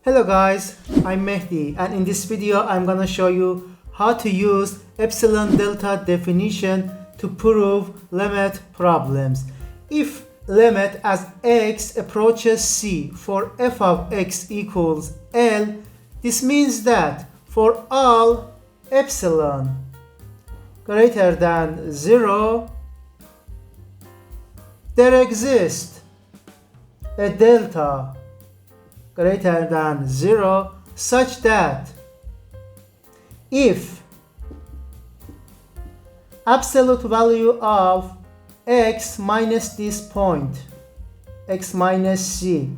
Hello guys, I'm Mehdi, and in this video I'm gonna show you how to use epsilon delta definition to prove limit problems. If limit as x approaches c for f of x equals L, this means that for all epsilon greater than 0, there exists a delta greater than 0 such that if absolute value of x minus this point, x minus c,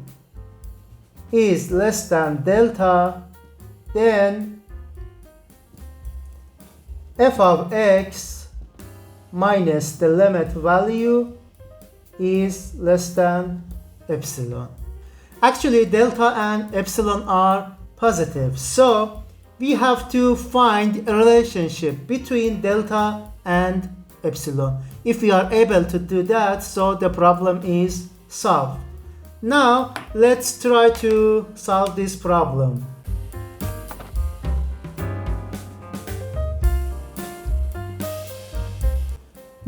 is less than delta, then f of x minus the limit value is less than epsilon. Actually, delta and epsilon are positive, so we have to find a relationship between delta and epsilon. If we are able to do that, so the problem is solved. Now let's try to solve this problem.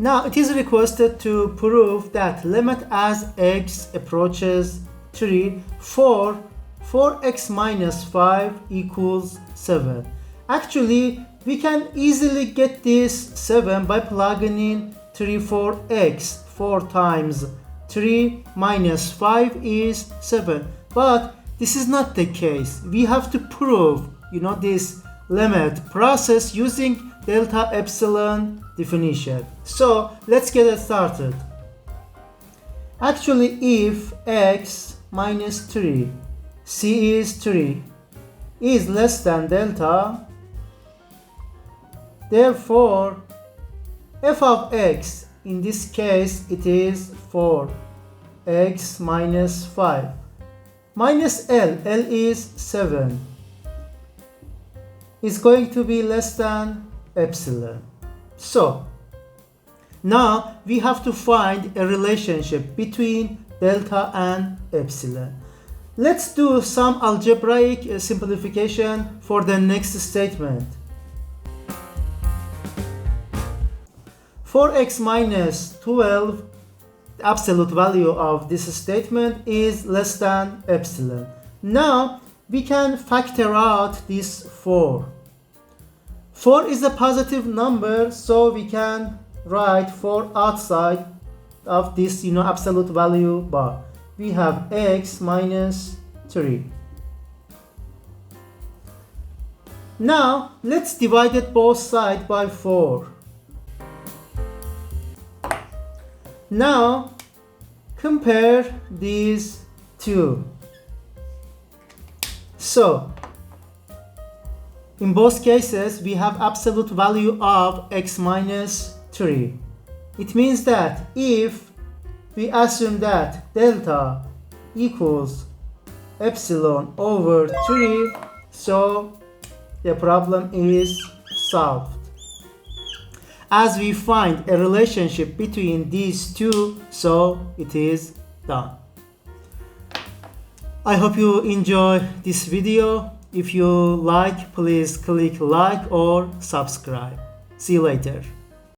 Now it is requested to prove that limit as x approaches 3 for 4x minus 5 equals 7. Actually, we can easily get this 7 by plugging in 3 for x. 4 times 3 minus 5 is 7. But this is not the case. We have to prove, this limit process using delta epsilon definition. So let's get it started. Actually, if x minus 3, c is 3, is less than delta, therefore f of x, in this case it is 4x minus 5 minus L is 7, is going to be less than epsilon. So now we have to find a relationship between delta and epsilon. Let's do some algebraic simplification for the next statement. 4x minus 12, the absolute value of this statement is less than epsilon. Now we can factor out this 4. 4 is a positive number, so we can write 4 outside of this absolute value bar. We have x minus 3. Now let's divide it both sides by 4. Now compare these two. So in both cases we have absolute value of x minus 3. It means that if we assume that delta equals epsilon over 3, so the problem is solved. As we find a relationship between these two, so it is done. I hope you enjoy this video. If you like, please click like or subscribe. See you later.